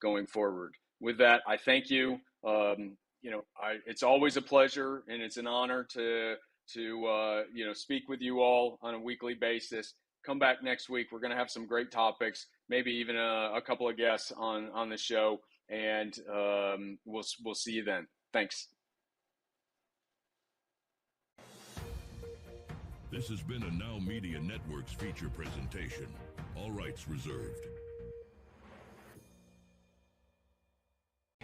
going forward. With that, I thank you. It's always a pleasure and it's an honor to speak with you all on a weekly basis. Come back next week. We're going to have some great topics, maybe even a couple of guests on the show, and we'll see you then. Thanks. This has been a Now Media Networks feature presentation. All rights reserved.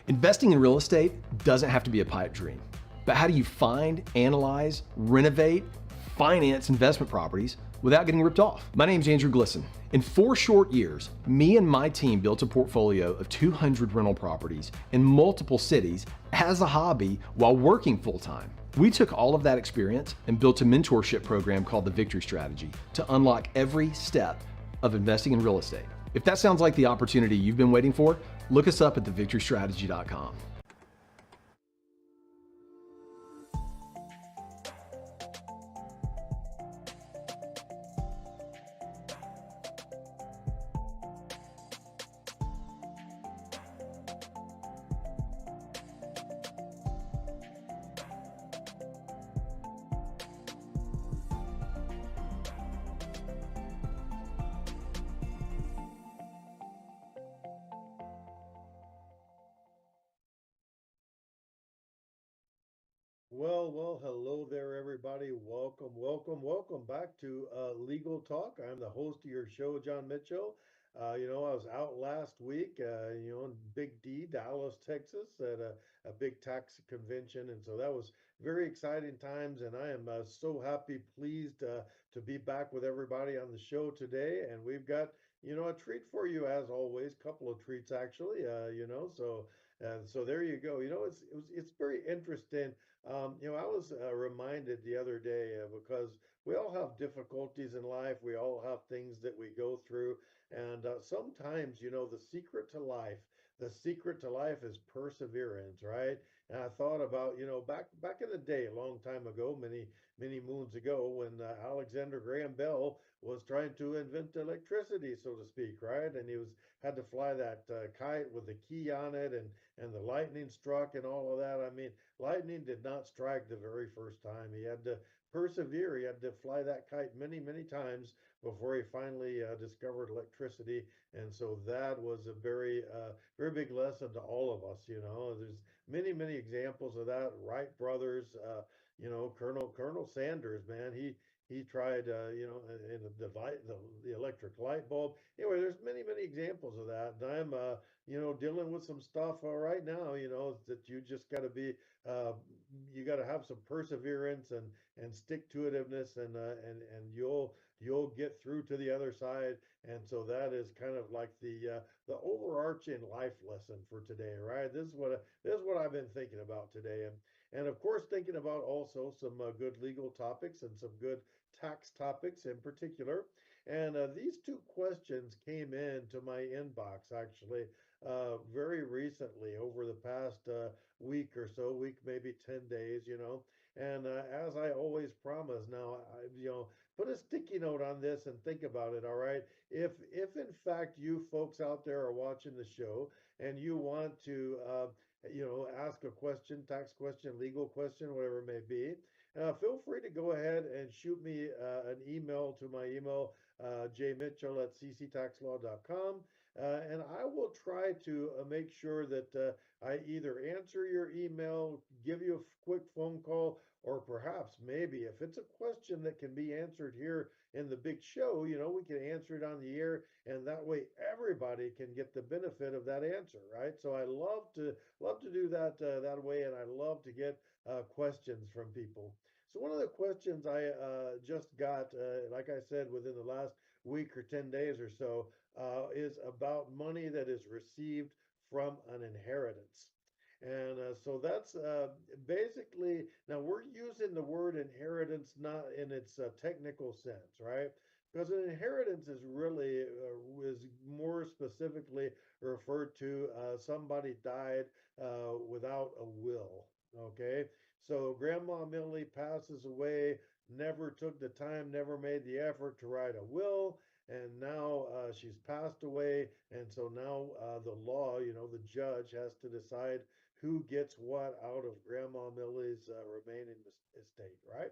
Investing in real estate doesn't have to be a pipe dream. But how do you find, analyze, renovate, finance investment properties without getting ripped off? My name's Andrew Glisson. In 4 short years, me and my team built a portfolio of 200 rental properties in multiple cities as a hobby while working full-time. We took all of that experience and built a mentorship program called the Victory Strategy to unlock every step of investing in real estate. If that sounds like the opportunity you've been waiting for, look us up at thevictorystrategy.com. Well, hello there, everybody. Welcome back to Legal Talk. I'm the host of your show, John Mitchell. I was out last week, in Big D, Dallas, Texas, at a big tax convention. And so that was very exciting times. And I am so happy, pleased to be back with everybody on the show today. And we've got, a treat for you, as always, couple of treats, actually, so there you go. It's very interesting. I was reminded the other day because we all have difficulties in life. We all have things that we go through, and sometimes, the secret to life is perseverance, right? And I thought about, back in the day, a long time ago, many moons ago, when Alexander Graham Bell was trying to invent electricity, so to speak, right? And he was had to fly that kite with the key on it, and the lightning struck and all of that. I mean, lightning did not strike the very first time. He had to persevere. He had to fly that kite many times before he finally discovered electricity. And so that was a very big lesson to all of us. There's many examples of that. Wright brothers, Colonel Sanders, man, he tried, in the electric light bulb. Anyway, there's many examples of that. And I'm, dealing with some stuff right now, that you just got to be, uh, you got to have some perseverance and stick to itiveness, and you'll get through to the other side. And so that is kind of like the overarching life lesson for today, right? This is what I've been thinking about today, and of course thinking about also some good legal topics and some good tax topics in particular. And these two questions came into my inbox actually very recently over the past week or so, week maybe 10 days, And as I always promise, now, put a sticky note on this and think about it, all right? If in fact you folks out there are watching the show and you want to, ask a question, tax question, legal question, whatever it may be, feel free to go ahead and shoot me an email to my email, jmitchell@cctaxlaw.com. And I will try to make sure that I either answer your email, give you a quick phone call, or perhaps maybe if it's a question that can be answered here in the big show, we can answer it on the air, and that way everybody can get the benefit of that answer, right? So I love to do that that way, and I love to get questions from people. So one of the questions I just got, like I said, within the last week or 10 days or so, is about money that is received from an inheritance. And so that's basically, now we're using the word inheritance not in its technical sense, right? Because an inheritance is more specifically referred to somebody died without a will. Okay, so Grandma Millie passes away, never took the time, never made the effort to write a will, and now she's passed away, and so now the law, the judge has to decide who gets what out of Grandma Millie's remaining estate, right?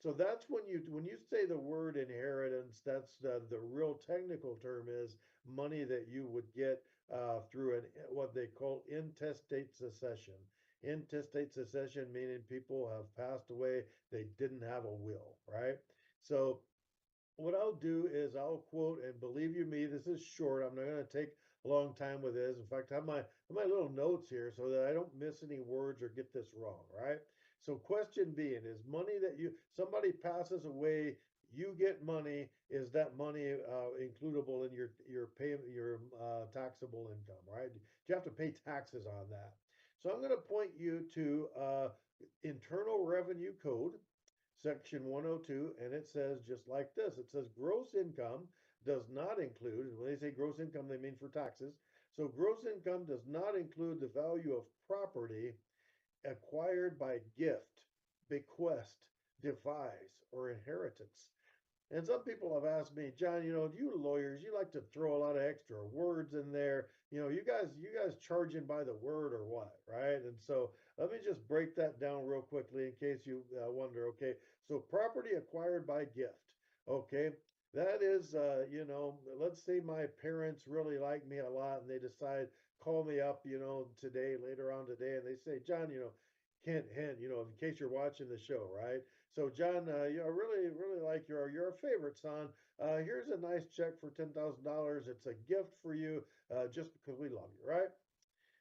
So that's when you say the word inheritance, that's the real technical term is money that you would get through what they call intestate succession. Intestate succession meaning people have passed away, they didn't have a will, right? So what I'll do is I'll quote, and believe you me, this is short. I'm not going to take a long time with this. In fact, I have my little notes here so that I don't miss any words or get this wrong, right? So question being is money that somebody passes away, you get money. Is that money includable in your taxable income, right? Do you have to pay taxes on that? So I'm going to point you to Internal Revenue Code section 102, and it says just like this. It says gross income does not include, and when they say gross income, they mean for taxes. So gross income does not include the value of property acquired by gift, bequest, devise, or inheritance. And some people have asked me, John, you lawyers, you like to throw a lot of extra words in there. You guys charging by the word or what, right? And so let me just break that down real quickly in case you wonder. Okay, so property acquired by gift. Okay, that is, let's say my parents really like me a lot and they decide call me up, today, later on today, and they say, John, Kent Hint, in case you're watching the show, right? So, John, I really, really like your favorite son. Here's a nice check for $10,000. It's a gift for you, just because we love you, right?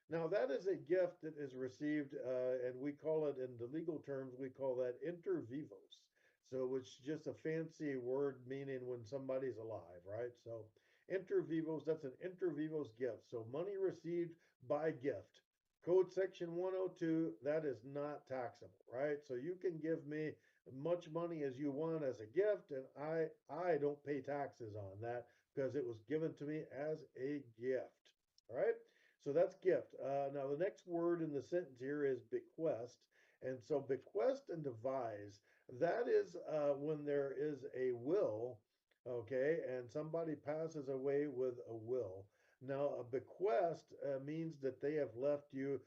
Now, that is a gift that is received, and we call it in the legal terms, we call that inter vivos. So, it's just a fancy word meaning when somebody's alive, right? So, inter vivos, that's an inter vivos gift. So, money received by gift. Code section 102, that is not taxable, right? So, you can give me much money as you want as a gift, and I don't pay taxes on that because it was given to me as a gift. All right. So that's gift. Now, the next word in the sentence here is bequest. And so bequest and devise, that is when there is a will, okay, and somebody passes away with a will. Now, a bequest means that they have left you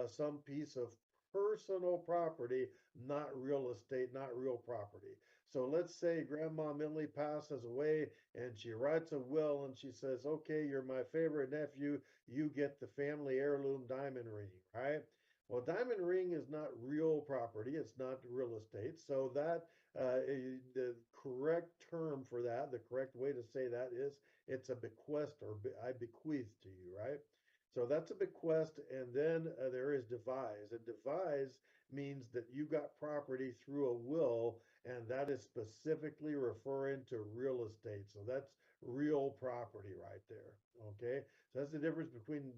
some piece of personal property, not real estate, not real property. So let's say Grandma Millie passes away and she writes a will and she says, okay, you're my favorite nephew, you get the family heirloom diamond ring, right? Well, diamond ring is not real property, it's not real estate. So that the correct term for that, the correct way to say that is it's a bequest or I bequeath to you, right? So that's a bequest, and then there is devise. And devise means that you got property through a will, and that is specifically referring to real estate. So that's real property right there. Okay, so that's the difference between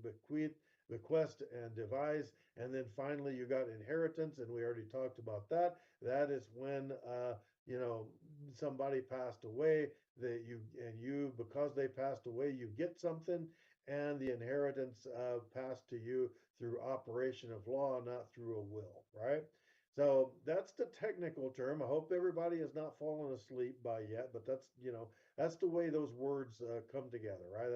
bequeath, bequest, and devise. And then finally, you got inheritance, and we already talked about that. That is when you know somebody passed away that you because they passed away, you get something, and the inheritance passed to you through operation of law, not through a will, right? So that's the technical term. I hope everybody has not fallen asleep by yet, but that's the way those words come together, right?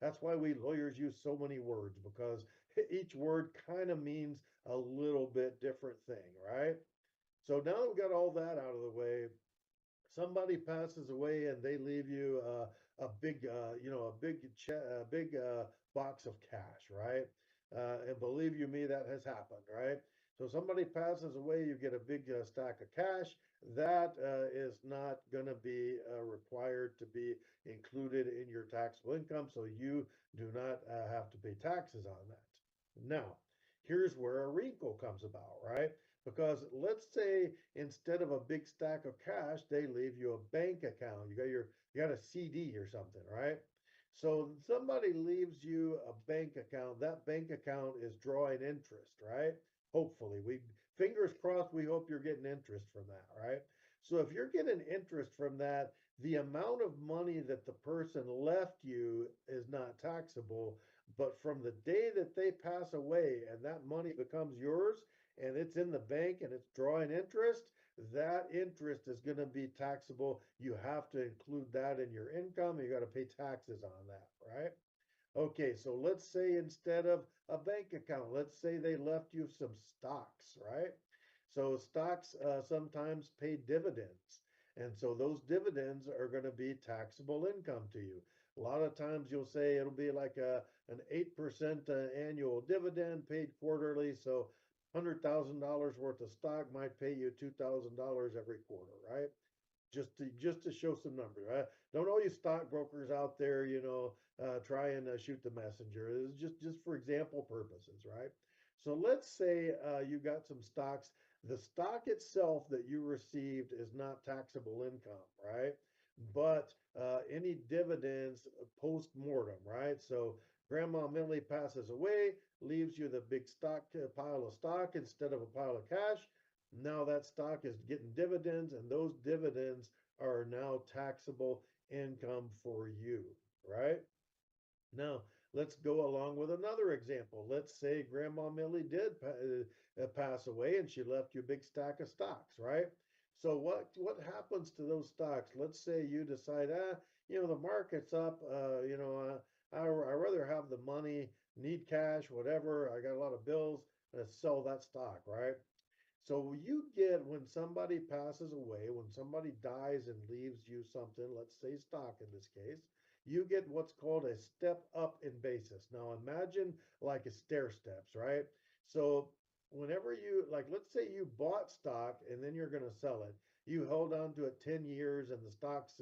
That's why we lawyers use so many words because each word kind of means a little bit different thing, right? So now that we got all that out of the way, somebody passes away and they leave you a big box of cash, right? And believe you me, that has happened, right? So somebody passes away, you get a big stack of cash. That is not going to be required to be included in your taxable income, so you do not have to pay taxes on that. Now, here's where a wrinkle comes about, right? Because let's say instead of a big stack of cash, they leave you a bank account. You got a CD or something, right? So somebody leaves you a bank account. That bank account is drawing interest, right? Hopefully, we fingers crossed. We hope you're getting interest from that, right? So if you're getting interest from that, the amount of money that the person left you is not taxable. But from the day that they pass away and that money becomes yours, and it's in the bank and it's drawing interest, that interest is going to be taxable. You have to include that in your income. You got to pay taxes on that, right? Okay, so let's say instead of a bank account, let's say they left you some stocks, right? So stocks sometimes pay dividends. And so those dividends are going to be taxable income to you. A lot of times you'll say it'll be like an 8% annual dividend paid quarterly. So $100,000 worth of stock might pay you $2,000 every quarter, right? Just to show some numbers. Right? Don't all you stockbrokers out there, try and shoot the messenger. This is just for example purposes, right? So let's say you got some stocks. The stock itself that you received is not taxable income, right? But any dividends post mortem, right? So Grandma Millie passes away, leaves you the big stock pile of stock instead of a pile of cash. Now that stock is getting dividends, and those dividends are now taxable income for you, right? Now, let's go along with another example. Let's say Grandma Millie did pass away and she left you a big stack of stocks, right? So what happens to those stocks? Let's say you decide, the market's up, I rather have the money, need cash, whatever. I got a lot of bills, let's sell that stock, right? So you get when somebody passes away, when somebody dies and leaves you something, let's say stock in this case, you get what's called a step up in basis. Now imagine like a stair steps, right? So whenever you like, let's say you bought stock and then you're going to sell it. You hold on to it 10 years and the stock's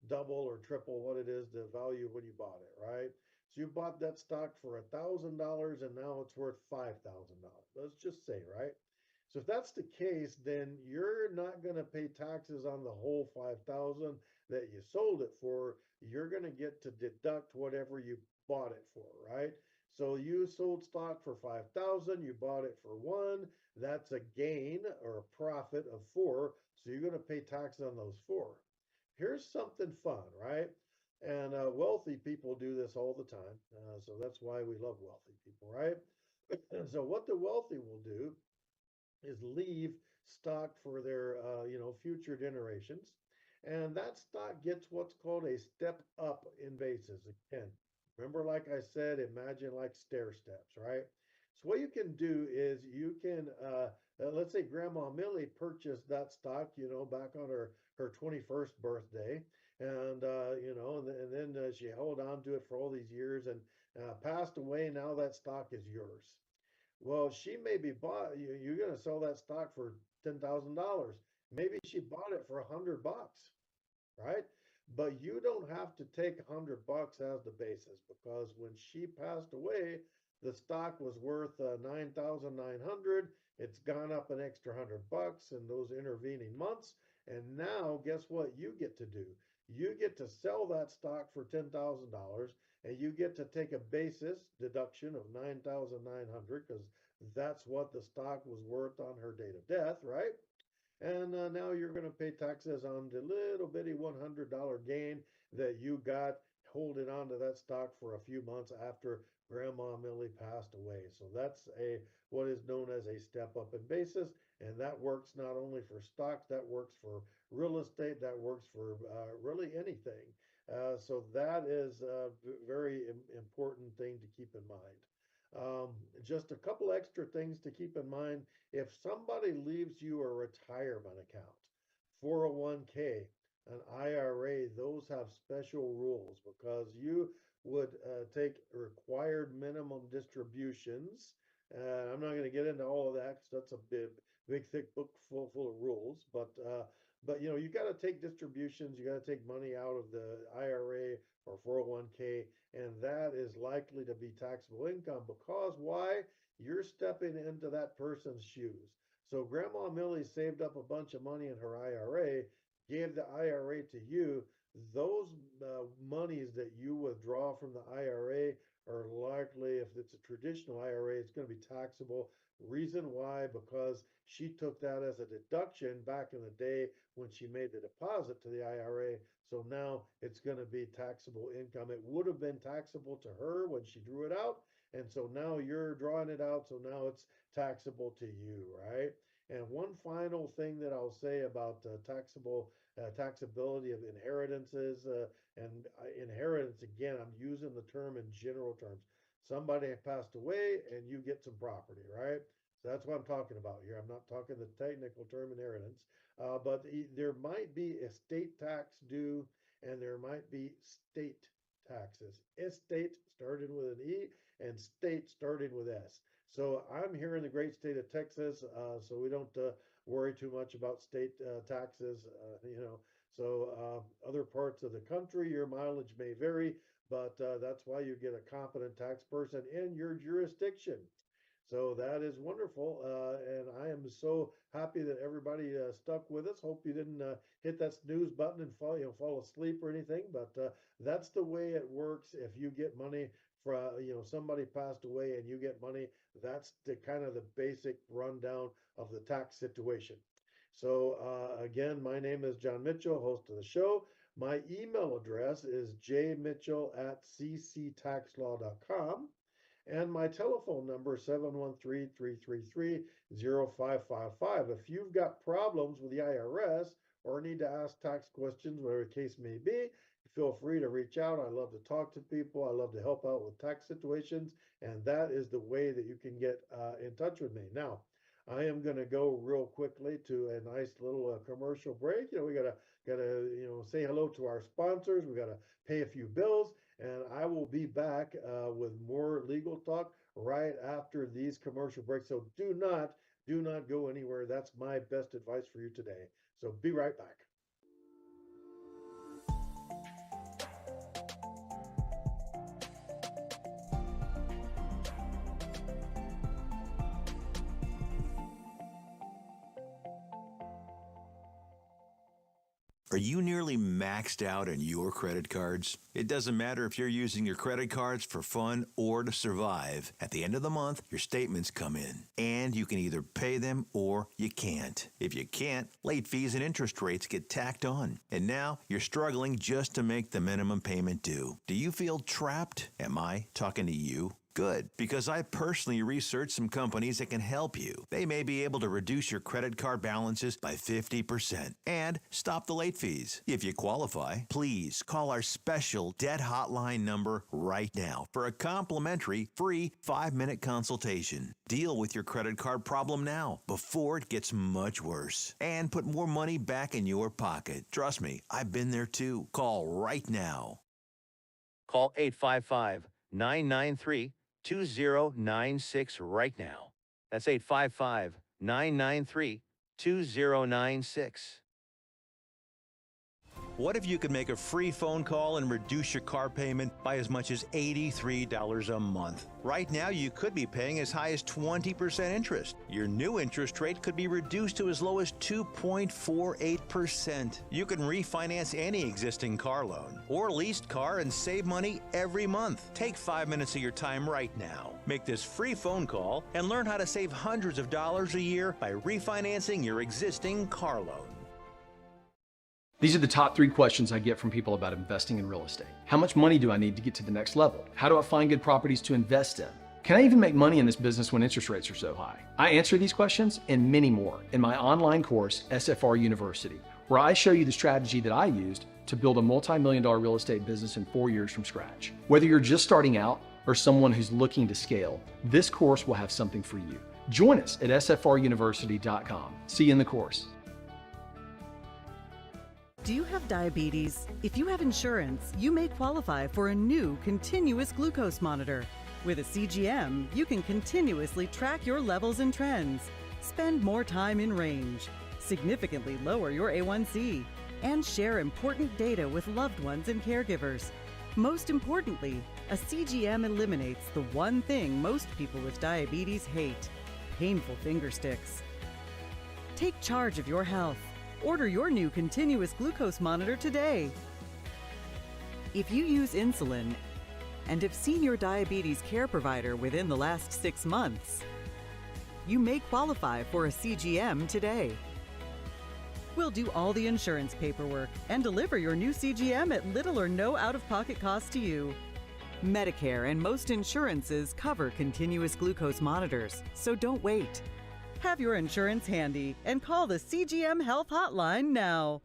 double or triple what it is the value when you bought it, right? So you bought that stock for $1,000 and now it's worth $5,000. Let's just say, right? So if that's the case, then you're not going to pay taxes on the whole 5,000 that you sold it for. You're going to get to deduct whatever you bought it for, right? So you sold stock for 5,000, you bought it for 1, that's a gain or a profit of 4, so you're going to pay tax on those 4. Here's something fun, right? And wealthy people do this all the time. So that's why we love wealthy people, right? So what the wealthy will do is leave stock for their future generations, and that stock gets what's called a step up in basis. Again, remember, like I said, imagine like stair steps, right? So what you can do is you can let's say Grandma Millie purchased that stock, back on her 21st birthday, and and then she held on to it for all these years and passed away. Now that stock is yours. Well, she may be bought. You're going to sell that stock for $10,000. Maybe she bought it for $100, right? But you don't have to take $100 as the basis because when she passed away, the stock was worth 9,900. It's gone up an extra $100 in those intervening months. And now, guess what you get to do? You get to sell that stock for $10,000 and you get to take a basis deduction of 9,900 because that's what the stock was worth on her date of death, right? And now you're going to pay taxes on the little bitty $100 gain that you got holding on to that stock for a few months after Grandma Millie passed away. So that's a what is known as a step up in basis, and that works not only for stocks, that works for real estate, that works for really anything. So that is a very important thing to keep in mind. Just a couple extra things to keep in mind. If somebody leaves you a retirement account, 401k, an IRA, those have special rules because you would take required minimum distributions. I'm not going to get into all of that because that's a big, thick book full of rules. But you got to take distributions. You got to take money out of the IRA or 401k, and that is likely to be taxable income because why? You're stepping into that person's shoes. So Grandma Millie saved up a bunch of money in her IRA, gave the IRA to you. Those monies that you withdraw from the IRA are likely, if it's a traditional IRA, it's going to be taxable. Reason why? Because she took that as a deduction back in the day when she made the deposit to the IRA. So now it's going to be taxable income. It would have been taxable to her when she drew it out. And so now you're drawing it out. So now it's taxable to you, right? And one final thing that I'll say about taxability of inheritances inheritance, again, I'm using the term in general terms. Somebody passed away and you get some property, right? So that's what I'm talking about here. I'm not talking the technical term inheritance, but there might be estate tax due and there might be state taxes. Estate starting with an E and state starting with S. So I'm here in the great state of Texas, so we don't worry too much about state taxes, So other parts of the country, your mileage may vary, but that's why you get a competent tax person in your jurisdiction. So that is wonderful, and I am so happy that everybody stuck with us. Hope you didn't hit that snooze button and fall asleep or anything. But that's the way it works. If you get money from somebody passed away and you get money, that's the kind of the basic rundown of the tax situation. So again, my name is John Mitchell, host of the show. My email address is jmitchell@cctaxlaw.com. And my telephone number is 713-333-0555. If you've got problems with the IRS or need to ask tax questions, whatever the case may be, feel free to reach out. I love to talk to people. I love to help out with tax situations. And that is the way that you can get in touch with me. Now, I am going to go real quickly to a nice little commercial break. We gotta say hello to our sponsors. We gotta pay a few bills, and I will be back with more legal talk right after these commercial breaks. So do not go anywhere. That's my best advice for you today. So be right back. Are you nearly maxed out on your credit cards? It doesn't matter if you're using your credit cards for fun or to survive. At the end of the month, your statements come in, and you can either pay them or you can't. If you can't, late fees and interest rates get tacked on. And now you're struggling just to make the minimum payment due. Do you feel trapped? Am I talking to you? Good, because I personally researched some companies that can help you. They may be able to reduce your credit card balances by 50% and stop the late fees. If you qualify, please call our special debt hotline number right now for a complimentary free 5-minute consultation. Deal with your credit card problem now before it gets much worse and put more money back in your pocket. Trust me, I've been there too. Call right now. Call 855-993-2096 right now. That's 855-993-2096. What if you could make a free phone call and reduce your car payment by as much as $83 a month? Right now, you could be paying as high as 20% interest. Your new interest rate could be reduced to as low as 2.48%. You can refinance any existing car loan or leased car and save money every month. Take 5 minutes of your time right now. Make this free phone call and learn how to save hundreds of dollars a year by refinancing your existing car loan. These are the top 3 questions I get from people about investing in real estate. How much money do I need to get to the next level? How do I find good properties to invest in? Can I even make money in this business when interest rates are so high? I answer these questions and many more in my online course, SFR University, where I show you the strategy that I used to build a multi-million-dollar real estate business in 4 years from scratch. Whether you're just starting out or someone who's looking to scale, this course will have something for you. Join us at sfruniversity.com. See you in the course. Do you have diabetes? If you have insurance, you may qualify for a new continuous glucose monitor. With a CGM, you can continuously track your levels and trends, spend more time in range, significantly lower your A1C, and share important data with loved ones and caregivers. Most importantly, a CGM eliminates the one thing most people with diabetes hate: painful finger sticks. Take charge of your health. Order your new continuous glucose monitor today. If you use insulin and have seen your diabetes care provider within the last 6 months, you may qualify for a CGM today. We'll do all the insurance paperwork and deliver your new CGM at little or no out-of-pocket cost to you. Medicare and most insurances cover continuous glucose monitors, so don't wait. Have your insurance handy and call the CGM Health Hotline now.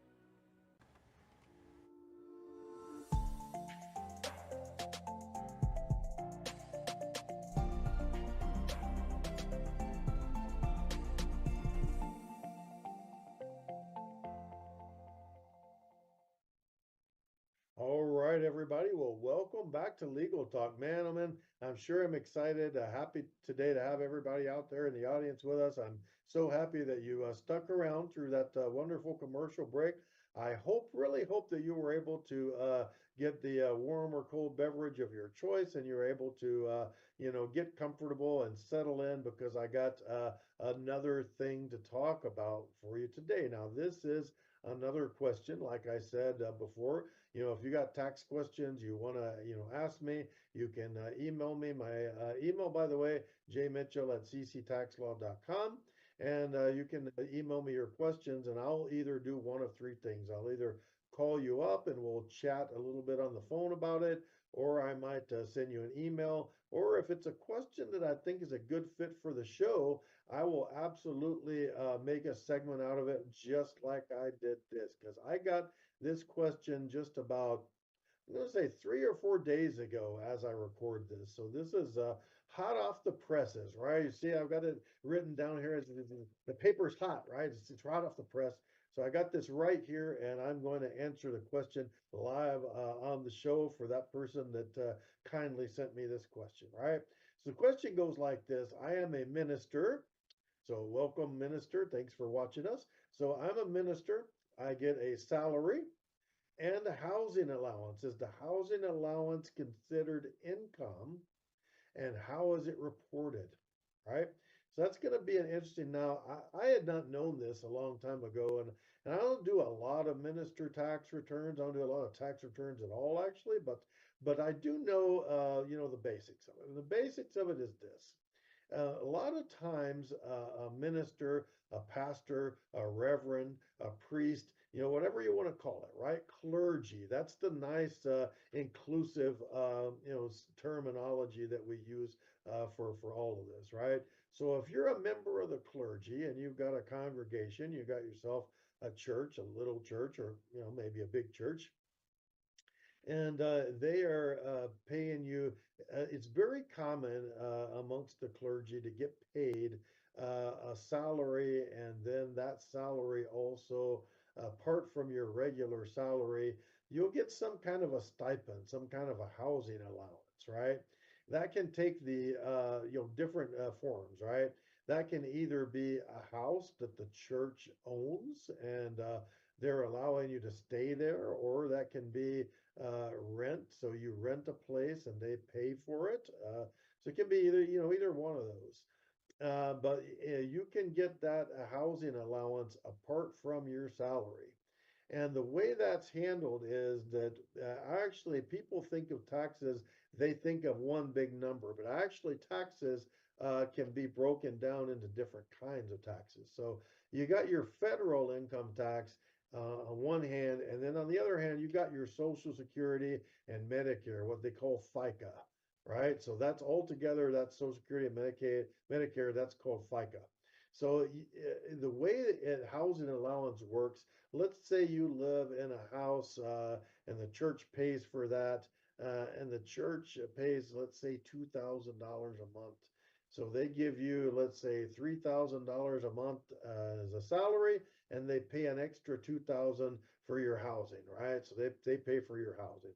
All right, everybody. Well, welcome back to Legal Talk. Man, I'm sure I'm excited, happy today to have everybody out there in the audience with us. I'm so happy that you stuck around through that wonderful commercial break. I really hope that you were able to get the warm or cold beverage of your choice and you're able to, get comfortable and settle in because I got another thing to talk about for you today. Now, this is another question, like I said before. If you got tax questions you want to, ask me, you can email me. My email, by the way, jmitchell@cctaxlaw.com. And you can email me your questions, and I'll either do one of three things. I'll either call you up and we'll chat a little bit on the phone about it, or I might send you an email. Or if it's a question that I think is a good fit for the show, I will absolutely make a segment out of it, just like I did this, because I got this question just about, I'm going to say 3 or 4 days ago as I record this. So this is hot off the presses, right? You see, I've got it written down here. The paper's hot, right? It's hot off the press. So I got this right here, and I'm going to answer the question live on the show for that person that kindly sent me this question, right? So the question goes like this. I am a minister. So welcome, minister. Thanks for watching us. So I'm a minister. I get a salary and a housing allowance. Is the housing allowance considered income, and how is it reported? Right. So that's going to be an interesting. Now, I had not known this a long time ago, and I don't do a lot of minister tax returns. I don't do a lot of tax returns at all, actually, but I do know, the basics of it. And the basics of it is this. A lot of times, a minister, a pastor, a reverend, a priest, whatever you want to call it, right? Clergy. That's the nice, inclusive, terminology that we use for all of this, right? So if you're a member of the clergy and you've got a congregation, you got yourself a church, a little church, or maybe a big church, and they are paying you. It's very common amongst the clergy to get paid a salary, and then that salary also, apart from your regular salary, you'll get some kind of a stipend, some kind of a housing allowance, right? That can take the different forms, right? That can either be a house that the church owns and they're allowing you to stay there, or that can be rent. So you rent a place and they pay for it. So it can be either one of those. But you can get that housing allowance apart from your salary. And the way that's handled is that actually people think of taxes, they think of one big number, but actually taxes can be broken down into different kinds of taxes. So you got your federal income tax on one hand, and then on the other hand, you got your Social Security and Medicare, what they call FICA, right? So that's all together, that's Social Security and Medicare, that's called FICA. So the way that housing allowance works, let's say you live in a house and the church pays for that, and the church pays, let's say, $2,000 a month. So they give you, let's say, $3,000 a month as a salary, and they pay an extra 2,000 for your housing, right? So they pay for your housing.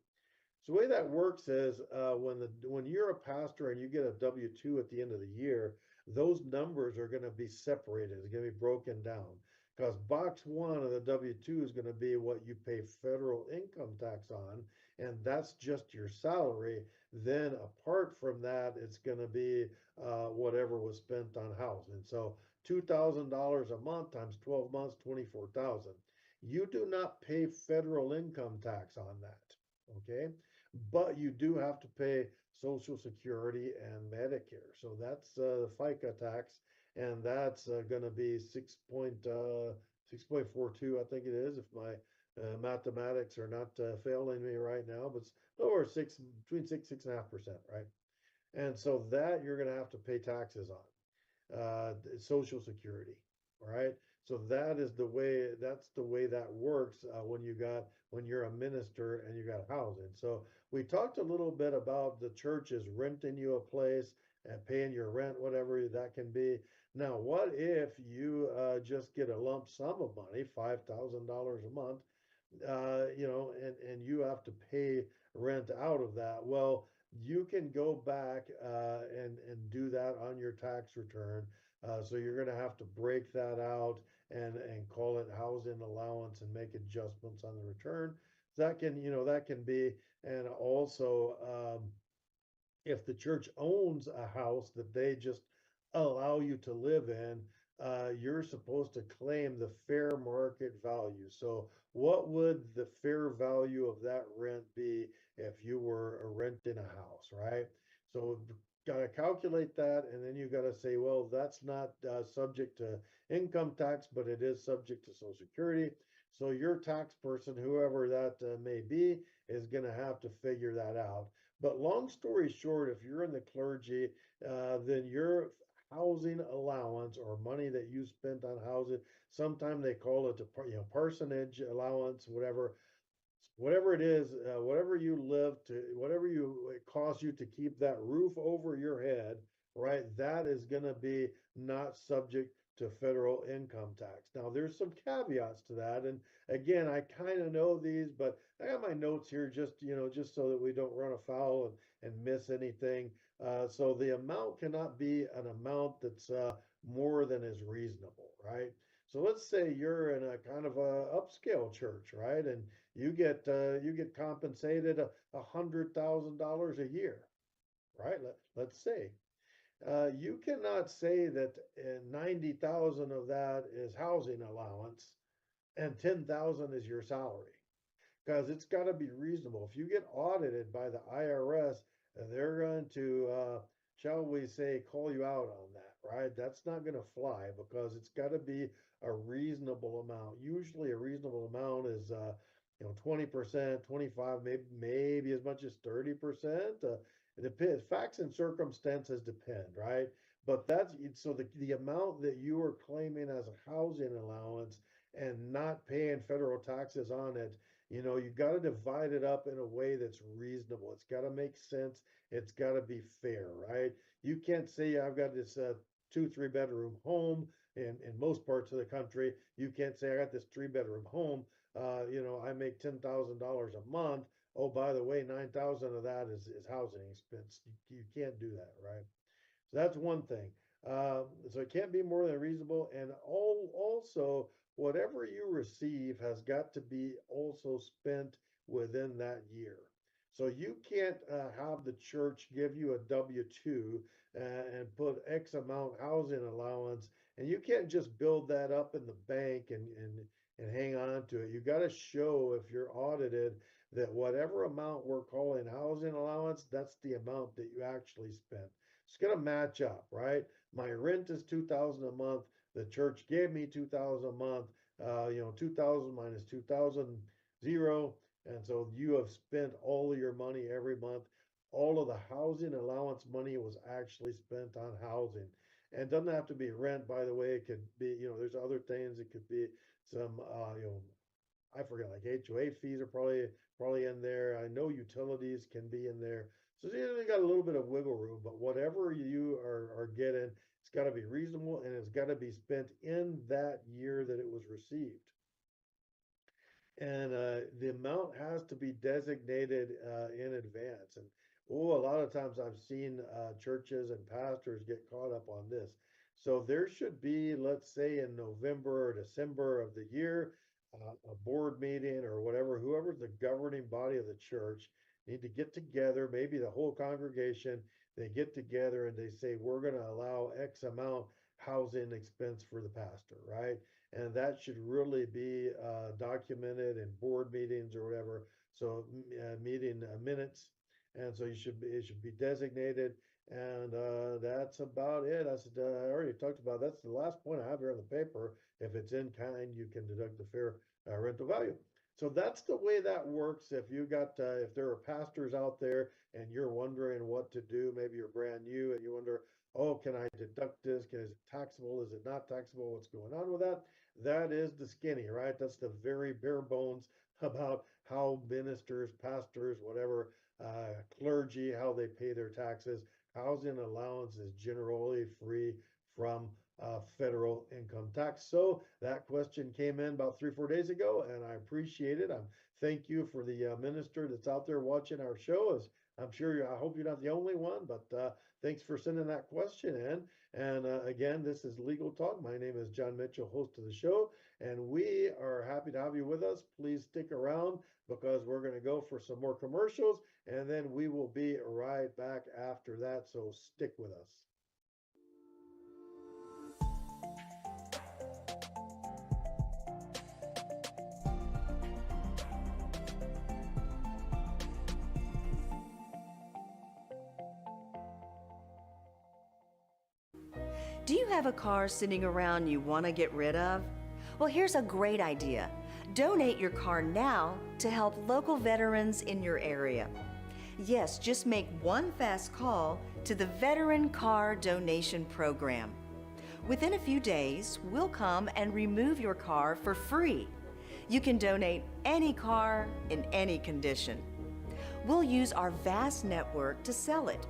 So the way that works is when you're a pastor and you get a W-2 at the end of the year, those numbers are going to be separated. It's going to be broken down because box one of the W-2 is going to be what you pay federal income tax on, and that's just your salary. Then apart from that, it's going to be whatever was spent on housing. So $2,000 a month times 12 months, 24,000. You do not pay federal income tax on that. Okay, but you do have to pay Social Security and Medicare. So that's the FICA tax, and that's going to be 6.42, I think it is, if my mathematics are not failing me right now, but it's lower between 6.5%, right? And so that you're going to have to pay taxes on. Social Security, right? So that's the way that works when you're a minister and you got housing. So we talked a little bit about the churches renting you a place and paying your rent, whatever that can be. Now, what if you just get a lump sum of money, $5,000 a month, and you have to pay rent out of that? Well, you can go back and do that on your tax return. So you're going to have to break that out and call it housing allowance and make adjustments on the return. That can be, and also if the church owns a house that they just allow you to live in, you're supposed to claim the fair market value. So, what would the fair value of that rent be if you were renting a house, right? So, got to calculate that, and then you got to say, well, that's not subject to income tax, but it is subject to Social Security. So, your tax person, whoever that may be, is going to have to figure that out. But long story short, if you're in the clergy, then your housing allowance or money that you spent on housing, sometimes they call it a parsonage allowance, whatever it is, whatever it costs you to keep that roof over your head, right? That is going to be not subject to federal income tax. Now, there's some caveats to that, and again, I kind of know these, but I got my notes here just so that we don't run afoul and miss anything. So the amount cannot be an amount that's more than is reasonable, right? So let's say you're in a kind of a upscale church, right? And you get compensated $100,000 a year, right? Let's say you cannot say that 90,000 of that is housing allowance and 10,000 is your salary because it's got to be reasonable. If you get audited by the IRS, they're going to, shall we say, call you out on that, right? That's not going to fly because it's got to be a reasonable amount. Usually, a reasonable amount is, 20%, 25, maybe as much as 30%. It depends. Facts and circumstances depend, right? But so the amount that you are claiming as a housing allowance and not paying federal taxes on it, you got to divide it up in a way that's reasonable. It's got to make sense. It's got to be fair, right? You can't say I've got this 2, 3 bedroom home in most parts of the country. You can't say I got this 3 bedroom home. I make $10,000 a month. Oh, by the way, 9,000 of that is housing expense. You can't do that, right? So that's one thing. So it can't be more than reasonable. And also, whatever you receive has got to be also spent within that year. So you can't have the church give you a W-2 and put X amount housing allowance, and you can't just build that up in the bank and hang on to it. You got to show if you're audited that whatever amount we're calling housing allowance, that's the amount that you actually spent. It's going to match up, right? My rent is 2,000 a month. The church gave me 2,000 a month. 2,000 minus 2,000, 0. And so you have spent all of your money every month. All of the housing allowance money was actually spent on housing. And it doesn't have to be rent, by the way. It could be, there's other things. It could be some, I forget, like HOA fees are probably in there. I know utilities can be in there. So you got a little bit of wiggle room, but whatever you are getting, it's got to be reasonable and it's got to be spent in that year that it was received. And the amount has to be designated in advance. And a lot of times I've seen churches and pastors get caught up on this. So there should be, let's say in November or December of the year, a board meeting or whatever, whoever's the governing body of the church need to get together, maybe the whole congregation, they get together and they say, we're going to allow X amount housing expense for the pastor, right? And that should really be documented in board meetings or whatever. So meeting minutes, and so it should be designated, and that's about it. I already talked about. That's the last point I have here on the paper. If it's in kind, you can deduct the fair rental value. So that's the way that works. If there are pastors out there and you're wondering what to do, maybe you're brand new and you wonder, can I deduct this? Is it taxable? Is it not taxable? What's going on with that? That is the skinny, right? That's the very bare bones about how ministers, pastors, whatever, clergy, how they pay their taxes. Housing allowance is generally free from federal income tax. So that question came in about 3 or 4 days ago, and I appreciate it. Thank you for the minister that's out there watching our show. As I'm sure I hope you're not the only one, but thanks for sending that question in. And again, this is Legal Talk. My name is John Mitchell, host of the show, and we are happy to have you with us. Please stick around because we're going to go for some more commercials, and then we will be right back after that. So stick with us. Do you have a car sitting around you want to get rid of? Well, here's a great idea. Donate your car now to help local veterans in your area. Yes, just make one fast call to the Veteran Car Donation Program. Within a few days, we'll come and remove your car for free. You can donate any car in any condition. We'll use our vast network to sell it.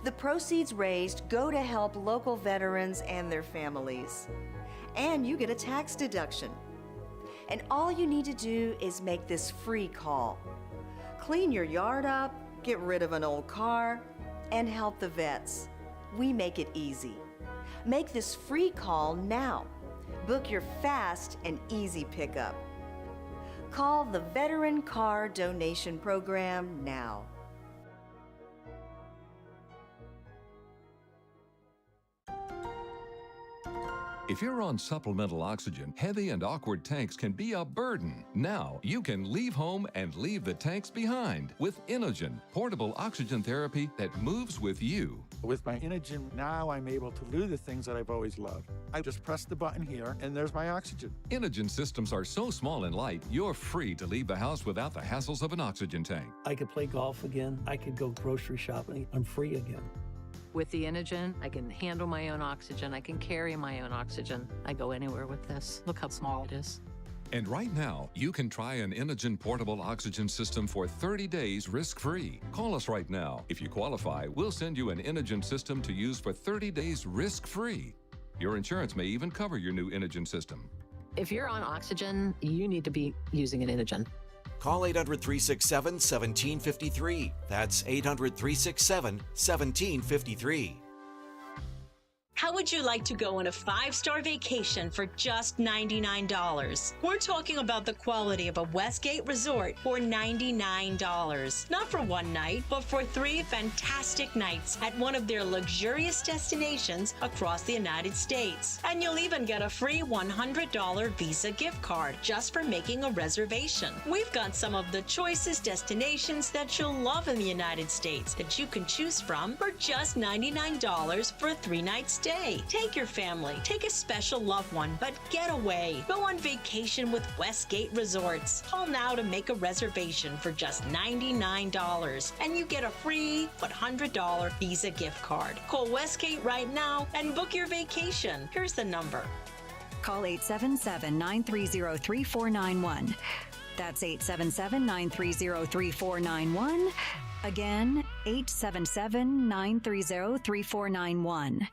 The proceeds raised go to help local veterans and their families. And you get a tax deduction. And all you need to do is make this free call. Clean your yard up, get rid of an old car, and help the vets. We make it easy. Make this free call now. Book your fast and easy pickup. Call the Veteran Car Donation Program now. If you're on supplemental oxygen, heavy and awkward tanks can be a burden. Now you can leave home and leave the tanks behind with Inogen, portable oxygen therapy that moves with you. With my Inogen, now I'm able to do the things that I've always loved. I just press the button here, and there's my oxygen. Inogen systems are so small and light, you're free to leave the house without the hassles of an oxygen tank. I could play golf again. I could go grocery shopping. I'm free again. With the Inogen, I can handle my own oxygen. I can carry my own oxygen. I go anywhere with this. Look how small it is. And right now, you can try an Inogen portable oxygen system for 30 days risk-free. Call us right now. If you qualify, we'll send you an Inogen system to use for 30 days risk-free. Your insurance may even cover your new Inogen system. If you're on oxygen, you need to be using an Inogen. Call 800-367-1753. That's 800-367-1753. How would you like to go on a 5-star vacation for just $99? We're talking about the quality of a Westgate resort for $99. Not for one night, but for 3 fantastic nights at one of their luxurious destinations across the United States. And you'll even get a free $100 Visa gift card just for making a reservation. We've got some of the choicest destinations that you'll love in the United States that you can choose from for just $99 for a 3-night stay. Take your family, take a special loved one, but get away. Go on vacation with Westgate Resorts. Call now to make a reservation for just $99, and you get a free $100 Visa gift card. Call Westgate right now and book your vacation. Here's the number. Call 877-930-3491. That's 877-930-3491. Again, 877-930-3491.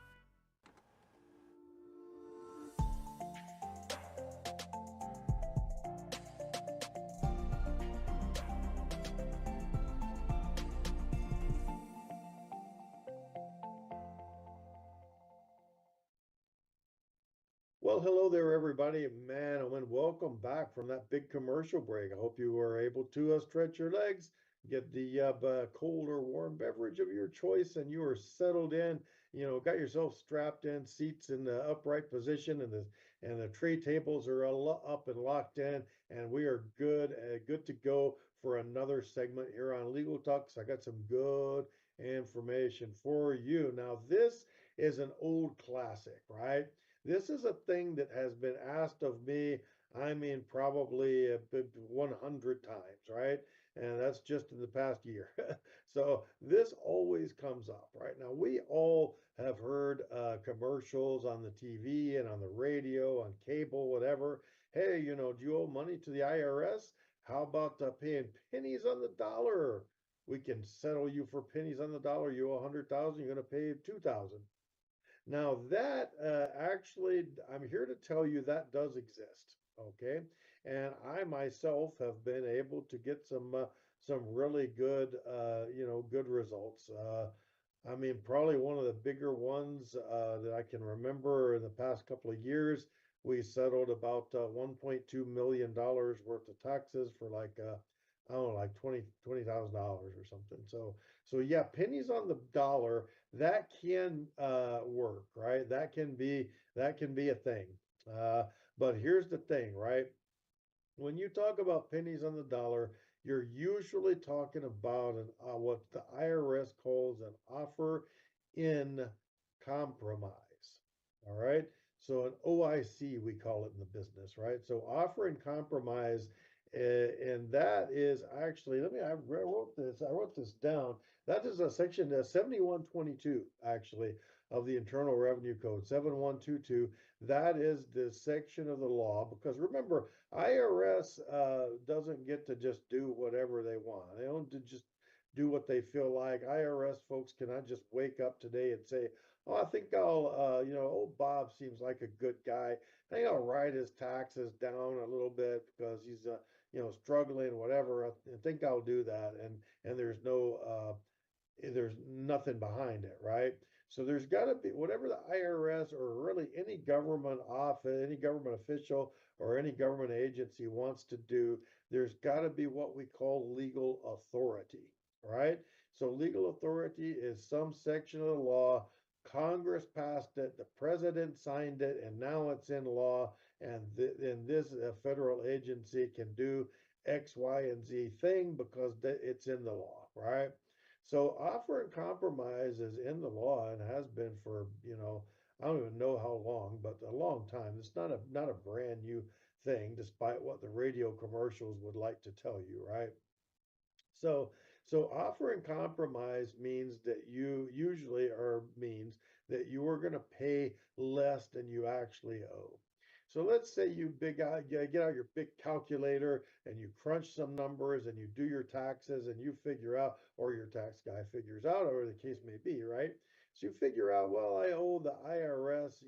Well, hello there, everybody. Man, and welcome back from that big commercial break. I hope you were able to stretch your legs, get the cold or warm beverage of your choice, and you are settled in. You know, got yourself strapped in, seats in the upright position, and the tray tables are up and locked in, and we are good to go for another segment here on Legal Talks. I got some good information for you. Now, this is an old classic, right? This is a thing that has been asked of me, I mean, probably 100 times, right? And that's just in the past year. So this always comes up, right? Now, we all have heard commercials on the TV and on the radio, on cable, whatever. Hey, do you owe money to the IRS? How about paying pennies on the dollar? We can settle you for pennies on the dollar. You owe 100,000, you're going to pay 2,000. Now that actually, I'm here to tell you that does exist. Okay, and I myself have been able to get some really good good results. I mean, probably one of the bigger ones that I can remember in the past couple of years, we settled about $1.2 million worth of taxes for like, I don't know, like $20,000 or something. So yeah, pennies on the dollar, that can work, right? That can be a thing. Uh, but here's the thing, right? When you talk about pennies on the dollar, you're usually talking about what the IRS calls an offer in compromise. All right. So an OIC, we call it in the business, right? So offer in compromise, and that is actually, I wrote this down. That is a section 7122, actually, of the Internal Revenue Code, 7122. That is the section of the law, because remember, IRS doesn't get to just do whatever they want. They don't just do what they feel like. IRS folks cannot just wake up today and say, "Oh, I think old Bob seems like a good guy. I think I'll write his taxes down a little bit because he's, struggling, whatever. I think I'll do that." And there's nothing behind it, right? So there's got to be whatever the IRS or really any government office, any government official, or any government agency wants to do, there's got to be what we call legal authority, right? So legal authority is some section of the law. Congress passed it, the president signed it, and now it's in law. And then this federal agency can do X, Y, and Z thing because it's in the law, right? So offer and compromise is in the law and has been for, I don't even know how long, but a long time. It's not a brand new thing, despite what the radio commercials would like to tell you, right? So so offer and compromise means that you usually or means that you are going to pay less than you actually owe. So let's say you get out your big calculator and you crunch some numbers and you do your taxes and you figure out, or your tax guy figures out, or the case may be, right? So you figure out, well, I owe the IRS,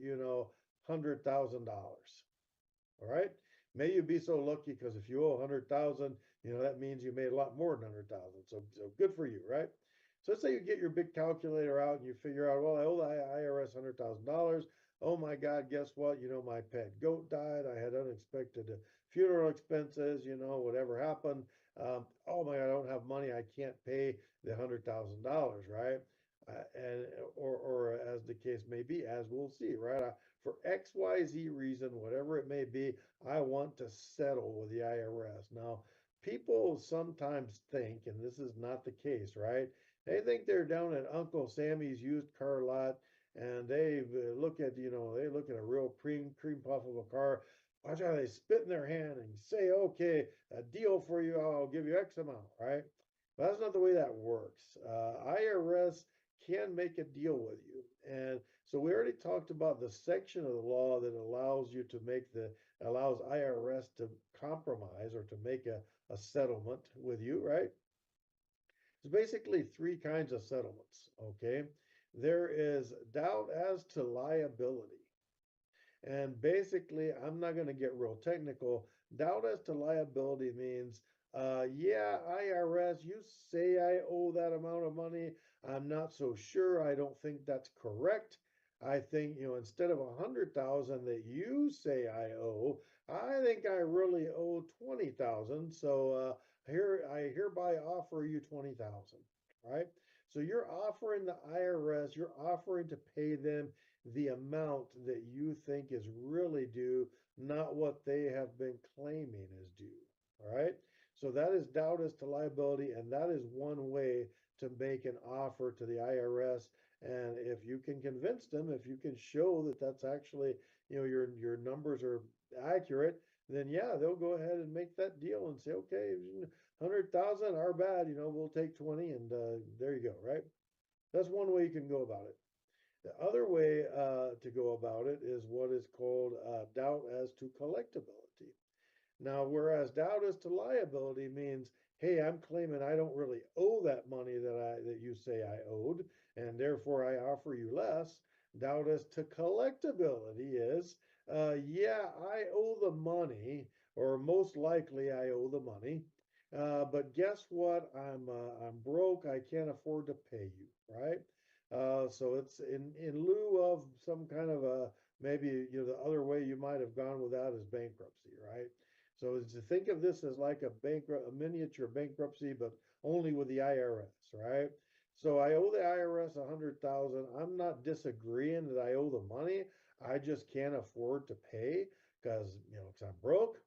$100,000. All right. May you be so lucky, because if you owe 100,000, that means you made a lot more than 100,000. So good for you, right? So let's say you get your big calculator out and you figure out, well, I owe the IRS $100,000. Oh my God, guess what? My pet goat died. I had unexpected funeral expenses, whatever happened. Oh my God, I don't have money. I can't pay the $100,000, right? And or as the case may be, as we'll see, right? For XYZ reason, whatever it may be, I want to settle with the IRS. Now, people sometimes think, and this is not the case, right? They think they're down at Uncle Sammy's used car lot, and they look at a real cream puff of a car. Watch how they spit in their hand and say, "Okay, a deal for you. I'll give you X amount," right? But that's not the way that works. IRS can make a deal with you. And so we already talked about the section of the law that allows IRS to compromise or to make a settlement with you, right? There's basically three kinds of settlements, okay? There is doubt as to liability. And basically, I'm not going to get real technical. Doubt as to liability means, yeah, IRS, you say I owe that amount of money. I'm not so sure. I don't think that's correct. I think, instead of 100,000 that you say I owe, I think I really owe 20,000. So I hereby offer you 20,000, right? So you're offering the IRS, you're offering to pay them the amount that you think is really due, not what they have been claiming is due. All right. So that is doubt as to liability, and that is one way to make an offer to the IRS. And if you can convince them, if you can show that that's actually, your numbers are accurate, then yeah, they'll go ahead and make that deal and say, okay, 100,000, our bad, we'll take 20, and there you go, right? That's one way you can go about it. The other way to go about it is what is called doubt as to collectability. Now, whereas doubt as to liability means, hey, I'm claiming I don't really owe that money that you say I owed, and therefore I offer you less. Doubt as to collectability is, yeah, I owe the money, or most likely I owe the money, but guess what? I'm broke. I can't afford to pay you, right? So it's in lieu of some kind of a maybe the other way you might have gone with that is bankruptcy, right? So to think of this as like a miniature bankruptcy, but only with the IRS, right? So I owe the IRS 100,000. I'm not disagreeing that I owe the money. I just can't afford to pay because 'cause I'm broke.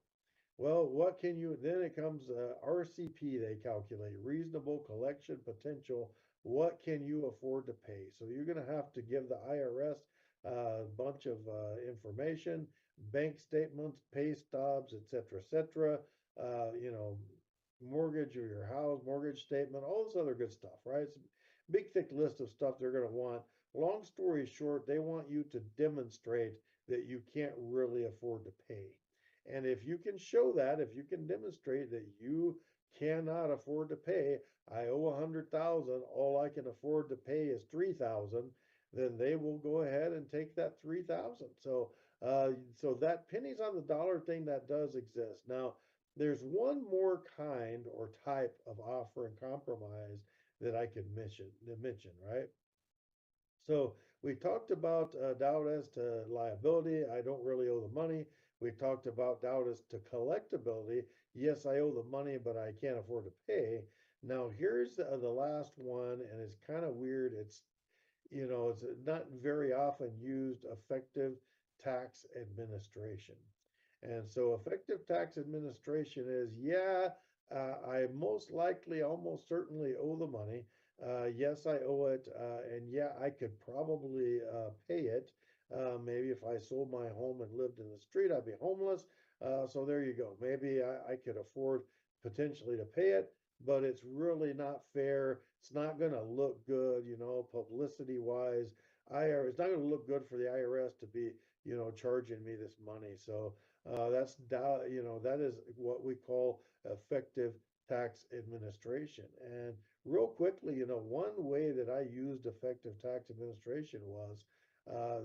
Well, what can you, then it comes RCP, they calculate reasonable collection potential. What can you afford to pay? So you're going to have to give the IRS a bunch of information, bank statements, pay stubs, et cetera, mortgage of your house, mortgage statement, all this other good stuff, right? It's a big, thick list of stuff they're going to want. Long story short, they want you to demonstrate that you can't really afford to pay. And if you can show that, if you can demonstrate that you cannot afford to pay, I owe 100,000, all I can afford to pay is 3,000, then they will go ahead and take that 3,000. So that pennies on the dollar thing that does exist. Now, there's one more kind or type of offer and compromise that I could mention, right? So we talked about doubt as to liability. I don't really owe the money. We talked about doubt as to collectability. Yes, I owe the money, but I can't afford to pay. Now, here's the last one, and it's kind of weird. It's not very often used, effective tax administration. And so effective tax administration is, yeah, I most likely, almost certainly owe the money. Yes, I owe it. And yeah, I could probably pay it. Maybe if I sold my home and lived in the street, I'd be homeless. So there you go. Maybe I could afford potentially to pay it, but it's really not fair. It's not going to look good, publicity wise. It's not going to look good for the IRS to be, charging me this money. So that is what we call effective tax administration. And real quickly, one way that I used effective tax administration was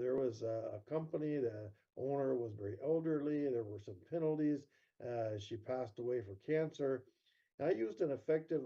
there was a company, the owner was very elderly, there were some penalties. She passed away for cancer. And I used an effective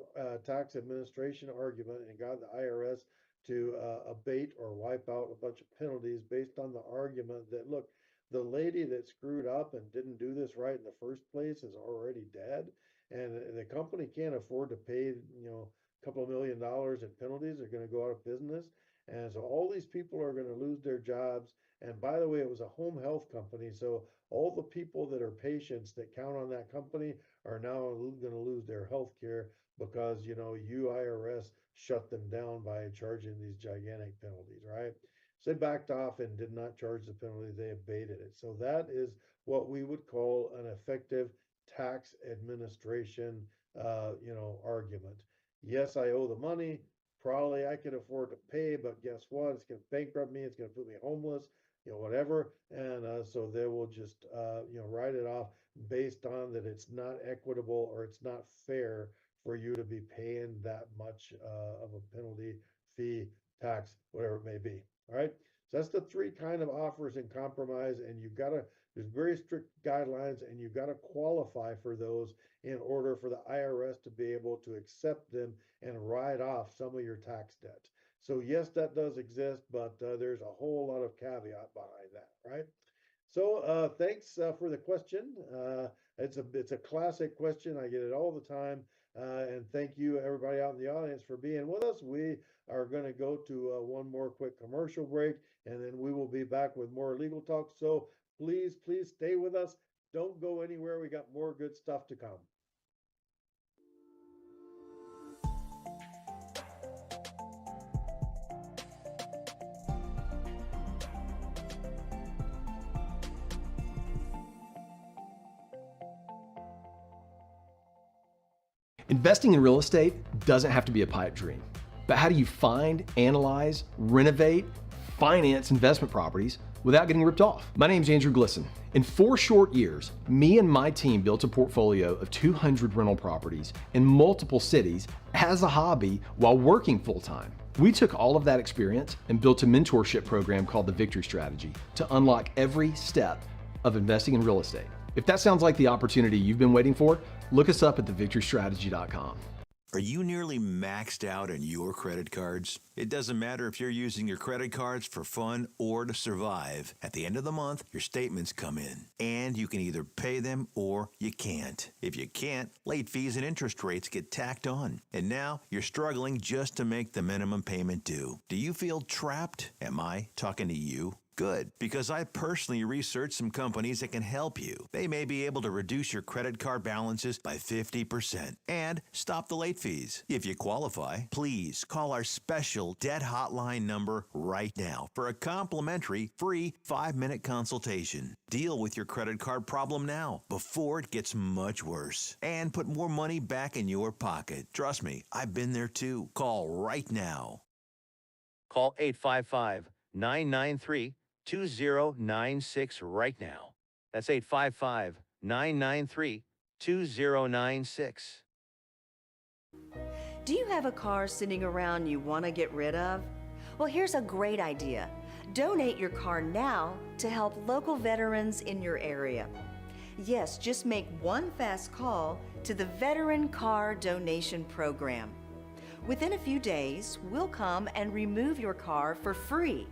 tax administration argument and got the IRS to abate or wipe out a bunch of penalties based on the argument that, look, the lady that screwed up and didn't do this right in the first place is already dead, and the company can't afford to pay, a couple of $1 million in penalties. They're going to go out of business, and so all these people are going to lose their jobs. And by the way, it was a home health company, so all the people that are patients that count on that company are now going to lose their health care because you IRS shut them down by charging these gigantic penalties, right? So they backed off and did not charge the penalty. They abated it. So that is what we would call an effective tax administration, argument. Yes, I owe the money. Probably I can afford to pay, but guess what? It's going to bankrupt me. It's going to put me homeless, whatever. And so they will just, write it off based on that it's not equitable or it's not fair for you to be paying that much of a penalty, fee, tax, whatever it may be. All right. So that's the three kind of offers in compromise, and there's very strict guidelines, and you got to qualify for those in order for the IRS to be able to accept them and write off some of your tax debt. So yes, that does exist, but there's a whole lot of caveat behind that, right? So thanks for the question. It's a classic question. I get it all the time. And thank you everybody out in the audience for being with us. We are going to go to one more quick commercial break, and then we will be back with more legal talk. So please stay with us. Don't go anywhere. We got more good stuff to come. Investing in real estate doesn't have to be a pipe dream, but how do you find, analyze, renovate, finance investment properties without getting ripped off. My name's Andrew Glisson. In 4 short years, me and my team built a portfolio of 200 rental properties in multiple cities as a hobby while working full-time. We took all of that experience and built a mentorship program called the Victory Strategy to unlock every step of investing in real estate. If that sounds like the opportunity you've been waiting for, look us up at thevictorystrategy.com. Are you nearly maxed out on your credit cards? It doesn't matter if you're using your credit cards for fun or to survive. At the end of the month, your statements come in, and you can either pay them or you can't. If you can't, late fees and interest rates get tacked on. And now you're struggling just to make the minimum payment due. Do you feel trapped? Am I talking to you? Good, because I personally researched some companies that can help you. They may be able to reduce your credit card balances by 50% and stop the late fees. If you qualify, please call our special debt hotline number right now for a complimentary free 5-minute consultation. Deal with your credit card problem now before it gets much worse and put more money back in your pocket. Trust me, I've been there too. Call right now. Call 855-993-2096 right now. That's 855-993-2096. Do you have a car sitting around you want to get rid of? Well, here's a great idea. Donate your car now to help local veterans in your area. Yes, just make one fast call to the Veteran Car Donation Program. Within a few days, we'll come and remove your car for free.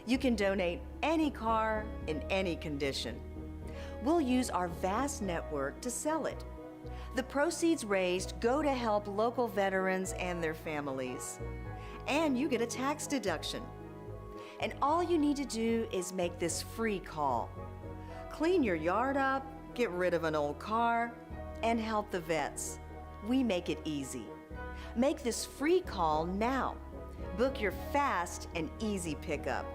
You can donate any car in any condition. We'll use our vast network to sell it. The proceeds raised go to help local veterans and their families. And you get a tax deduction. And all you need to do is make this free call. Clean your yard up, get rid of an old car, and help the vets. We make it easy. Make this free call now. Book your fast and easy pickup.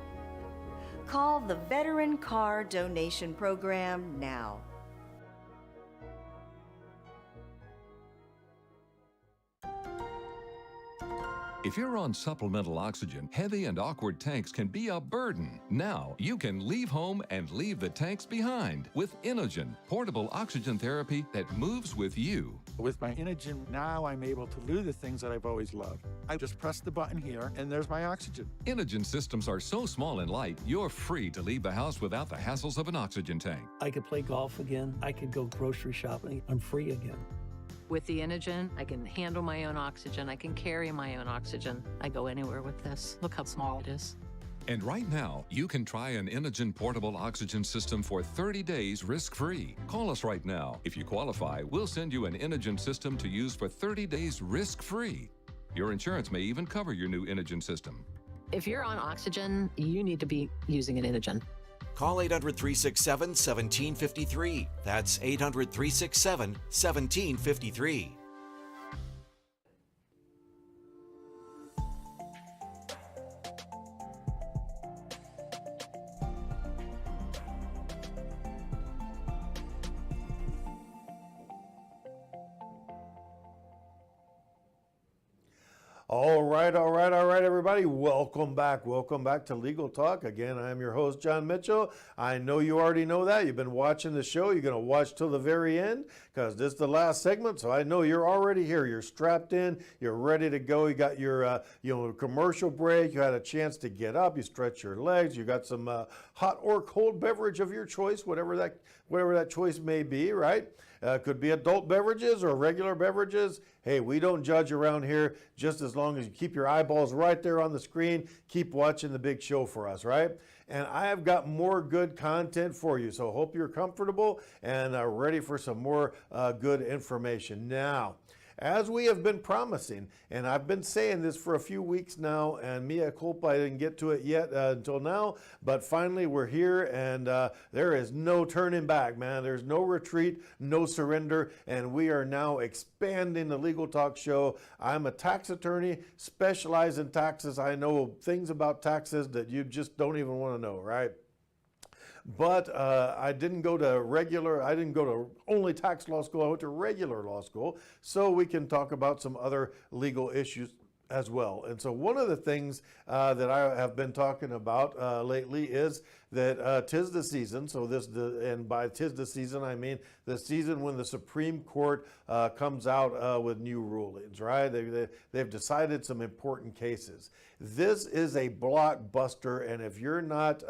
Call the Veteran Car Donation Program now. If you're on supplemental oxygen, heavy and awkward tanks can be a burden. Now you can leave home and leave the tanks behind with Inogen, portable oxygen therapy that moves with you. With my Inogen, now I'm able to do the things that I've always loved. I just press the button here, and there's my oxygen. Inogen systems are so small and light, you're free to leave the house without the hassles of an oxygen tank. I could play golf again. I could go grocery shopping. I'm free again. With the Inogen, I can handle my own oxygen. I can carry my own oxygen. I go anywhere with this. Look how small it is. And right now, you can try an Inogen portable oxygen system for 30 days risk-free. Call us right now. If you qualify, we'll send you an Inogen system to use for 30 days risk-free. Your insurance may even cover your new Inogen system. If you're on oxygen, you need to be using an Inogen. Call 800-367-1753. That's 800-367-1753. All right, everybody. Welcome back to Legal Talk. Again, I'm your host, John Mitchell. I know you already know that. You've been watching the show. You're going to watch till the very end because this is the last segment. So I know you're already here. You're strapped in. You're ready to go. You got your commercial break. You had a chance to get up. You stretch your legs. You got some hot or cold beverage of your choice, whatever that choice may be, right? Could be adult beverages or regular beverages. Hey, we don't judge around here, just as long as you keep your eyeballs right there on the screen, keep watching the big show for us, right? And I have got more good content for you, so hope you're comfortable and ready for some more good information. Now, as we have been promising, and I've been saying this for a few weeks now, and mea culpa, I didn't get to it yet until now, but finally we're here, and there is no turning back, man. There's no retreat, no surrender, and we are now expanding the Legal Talk show. I'm a tax attorney, specialize in taxes. I know things about taxes that you just don't even want to know, right? But I didn't go to only tax law school. I went to regular law school, so we can talk about some other legal issues as well. And so one of the things that I have been talking about lately is that 'tis the season. So and by 'tis the season, I mean the season when the Supreme Court comes out with new rulings, right? They've decided some important cases. This is a blockbuster, and if you're not,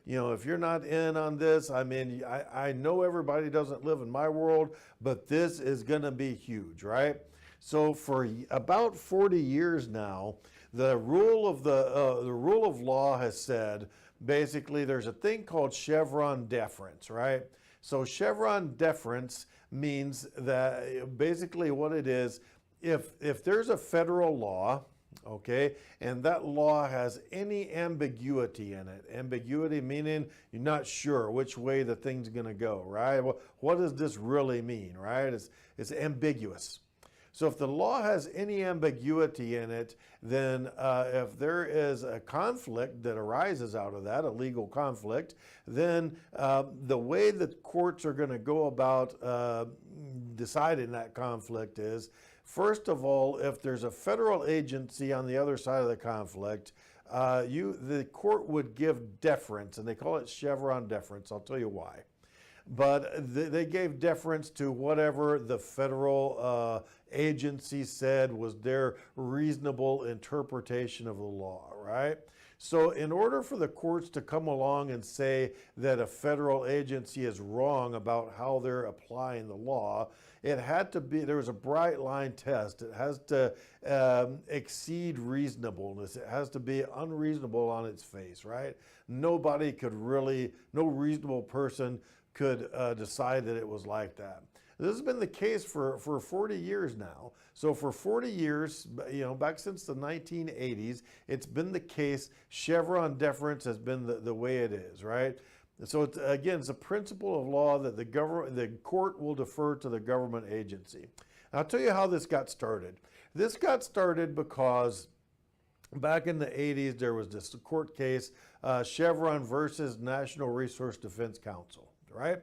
if you're not in on this, I mean, I know everybody doesn't live in my world, but this is going to be huge, right? So for about 40 years now, the rule of law has said basically there's a thing called Chevron deference, right? So Chevron deference means that basically what it is, if there's a federal law, okay, and that law has any ambiguity in it, ambiguity meaning you're not sure which way the thing's going to go, right? Well, what does this really mean, right? It's ambiguous. So if the law has any ambiguity in it, then if there is a conflict that arises out of that, a legal conflict, then the way that courts are going to go about deciding that conflict is, first of all, if there's a federal agency on the other side of the conflict, the court would give deference, and they call it Chevron deference. I'll tell you why. But they gave deference to whatever the federal agency said was their reasonable interpretation of the law, right? So in order for the courts to come along and say that a federal agency is wrong about how they're applying the law, it had to be, there was a bright line test. It has to exceed reasonableness. It has to be unreasonable on its face, right? No reasonable person could decide that it was like that. This has been the case for 40 years now. So for 40 years, back since the 1980s, it's been the case. Chevron deference has been the way it is, right? So it's a principle of law that the court will defer to the government agency. And I'll tell you how this got started. This got started because back in the 80s, there was this court case, Chevron versus National Resource Defense Council, right?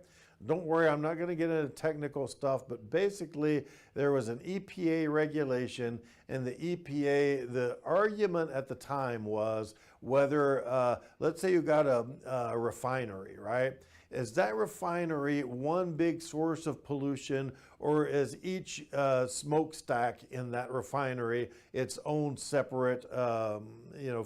Don't worry, I'm not going to get into technical stuff, but basically there was an EPA regulation, and the EPA, the argument at the time was whether, let's say you got a refinery, right? Is that refinery one big source of pollution, or is each smokestack in that refinery its own separate,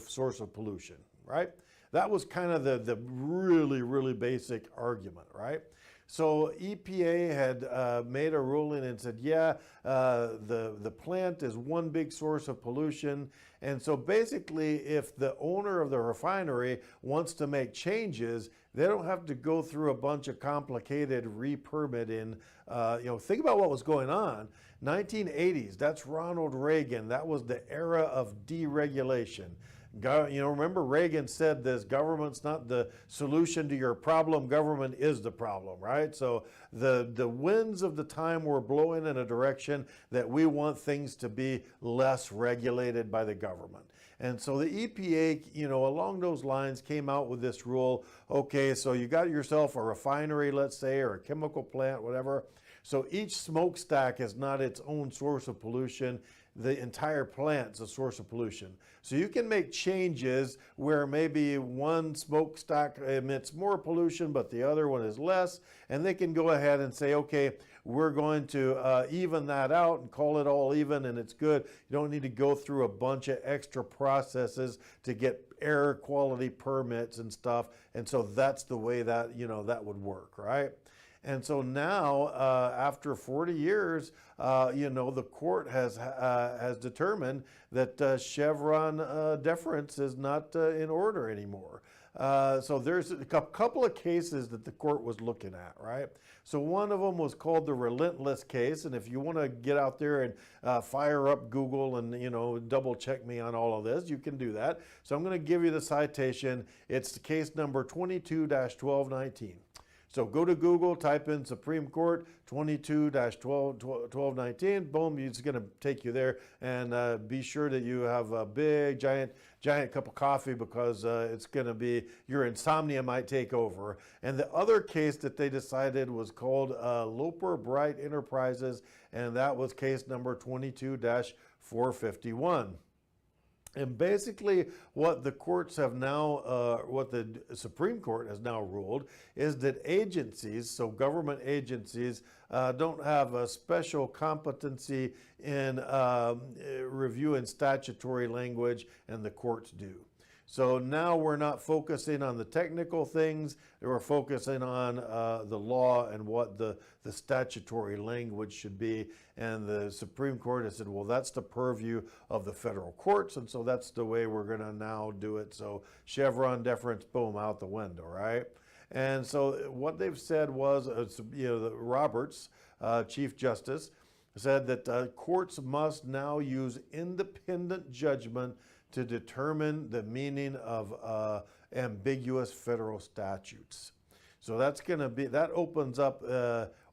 source of pollution, right? That was kind of the really, really basic argument, right? So EPA had made a ruling and said, yeah, the plant is one big source of pollution. And so basically, if the owner of the refinery wants to make changes, they don't have to go through a bunch of complicated re-permitting. Think about what was going on. 1980s, that's Ronald Reagan. That was the era of deregulation. Remember Reagan said this, government's not the solution to your problem, government is the problem, right? So the winds of the time were blowing in a direction that we want things to be less regulated by the government. And so the EPA, along those lines came out with this rule. Okay, so you got yourself a refinery, let's say, or a chemical plant, whatever. So each smokestack is not its own source of pollution. The entire plant's a source of pollution. So you can make changes where maybe one smokestack emits more pollution, but the other one is less. And they can go ahead and say, okay, we're going to even that out and call it all even, and it's good. You don't need to go through a bunch of extra processes to get air quality permits and stuff. And so that's the way that, that would work, right? And so now, after 40 years, the court has determined that Chevron deference is not in order anymore. So there's a couple of cases that the court was looking at, right? So one of them was called the Relentless case, and if you want to get out there and fire up Google and double check me on all of this, you can do that. So I'm going to give you the citation. It's the case number 22-1219. So go to Google, type in Supreme Court 22-1219. Boom, it's going to take you there. And be sure that you have a big, giant cup of coffee, because it's going to be, your insomnia might take over. And the other case that they decided was called Loper Bright Enterprises, and that was case number 22-451. And basically what the courts have now, what the Supreme Court has now ruled is that agencies, so government agencies, don't have a special competency in reviewing statutory language, and the courts do. So now we're not focusing on the technical things, we're focusing on the law and what the statutory language should be. And the Supreme Court has said, well, that's the purview of the federal courts, and so that's the way we're going to now do it. So Chevron deference, boom, out the window, right? And so what they've said was, Roberts, Chief Justice, said that courts must now use independent judgment to determine the meaning of ambiguous federal statutes. So that's going to be, that opens up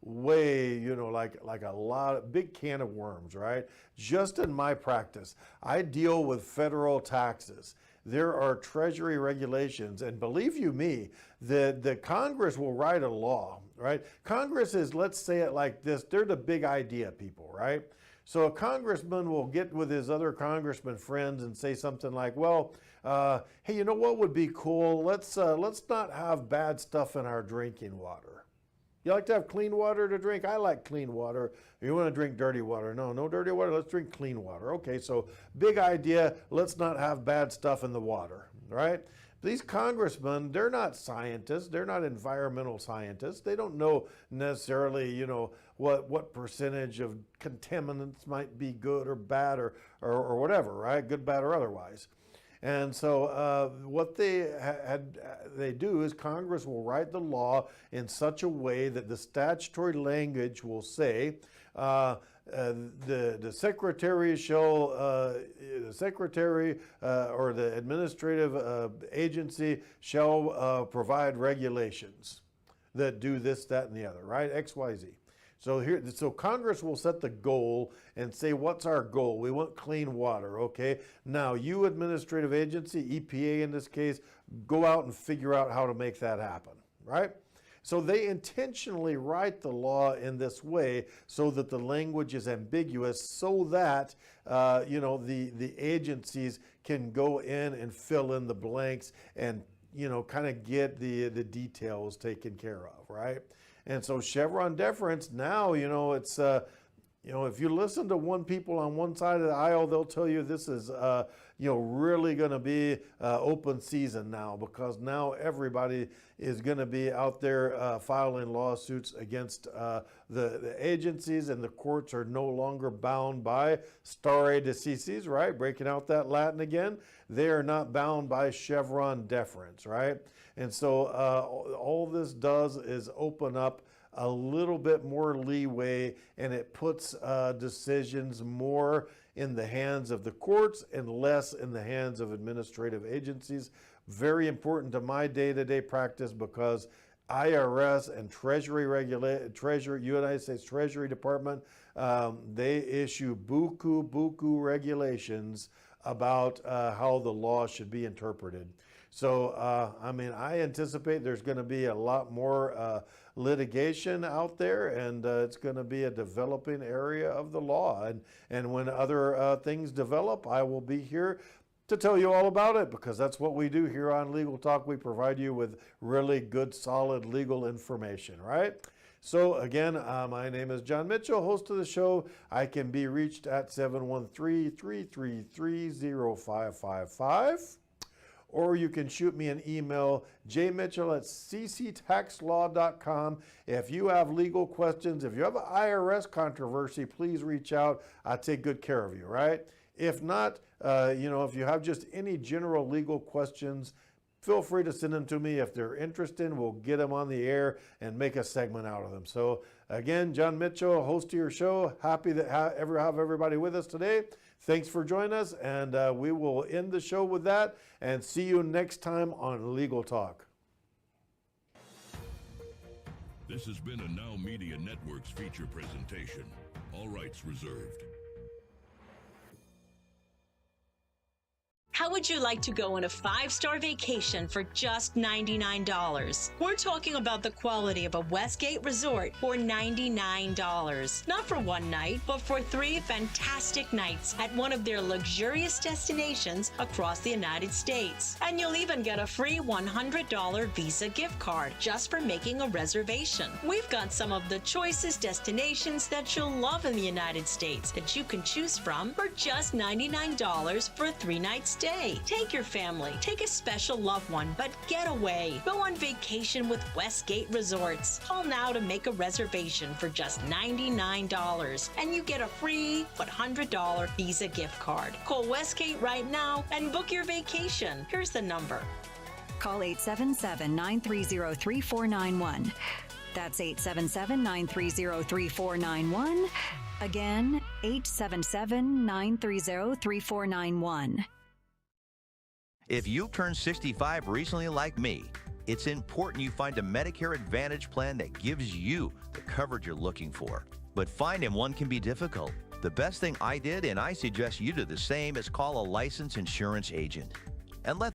way, like a lot of big can of worms, right? Just in my practice, I deal with federal taxes. There are Treasury regulations, and believe you me, the Congress will write a law, right? Congress is, let's say it like this, they're the big idea people, right? So a congressman will get with his other congressman friends and say something like, well, hey, you know what would be cool? Let's not have bad stuff in our drinking water. You like to have clean water to drink? I like clean water. You want to drink dirty water? No, no dirty water. Let's drink clean water. Okay, so big idea. Let's not have bad stuff in the water, right? These congressmen, they're not scientists. They're not environmental scientists. They don't know necessarily, what percentage of contaminants might be good or bad or whatever, right? Good, bad, or otherwise. And so what they do is Congress will write the law in such a way that the statutory language will say the secretary shall, or the administrative agency shall provide regulations that do this, that, and the other, right? X, Y, Z. So Congress will set the goal and say, what's our goal? We want clean water, okay? Now, you administrative agency, EPA in this case, go out and figure out how to make that happen, right? So they intentionally write the law in this way so that the language is ambiguous, so that the agencies can go in and fill in the blanks and kind of get the details taken care of, right? And so Chevron deference now, it's if you listen to one people on one side of the aisle, they'll tell you this is really going to be open season now, because now everybody is going to be out there filing lawsuits against the agencies, and the courts are no longer bound by stare decisis, right? Breaking out that Latin again. They are not bound by Chevron deference, right? And so all this does is open up a little bit more leeway, and it puts decisions more in the hands of the courts and less in the hands of administrative agencies. Very important to my day-to-day practice, because IRS and United States Treasury Department, they issue buku regulations about how the law should be interpreted. So, I anticipate there's going to be a lot more litigation out there, and it's going to be a developing area of the law. And when other things develop, I will be here to tell you all about it, because that's what we do here on Legal Talk. We provide you with really good, solid legal information, right? So again, my name is John Mitchell, host of the show. I can be reached at 713-333-0555. Or you can shoot me an email, jmitchell@cctaxlaw.com. If you have legal questions, if you have an IRS controversy, please reach out. I'll take good care of you, right? If not, if you have just any general legal questions, feel free to send them to me. If they're interested, we'll get them on the air and make a segment out of them. So again, John Mitchell, host of your show. Happy to have everybody with us today. Thanks for joining us, and we will end the show with that, and see you next time on Legal Talk. This has been a NowMedia Networks feature presentation. All rights reserved. How would you like to go on a 5-star vacation for just $99? We're talking about the quality of a Westgate resort for $99. Not for one night, but for 3 fantastic nights at one of their luxurious destinations across the United States. And you'll even get a free $100 Visa gift card just for making a reservation. We've got some of the choicest destinations that you'll love in the United States that you can choose from for just $99 for a 3-night stay. Take your family, take a special loved one, but get away. Go on vacation with Westgate Resorts. Call now to make a reservation for just $99 and you get a free $100 Visa gift card. Call Westgate right now and book your vacation. Here's the number. Call 877-930-3491. That's 877-930-3491. Again, 877-930-3491. If you've turned 65 recently like me, it's important you find a Medicare Advantage plan that gives you the coverage you're looking for. But finding one can be difficult. The best thing I did, and I suggest you do the same, is call a licensed insurance agent and let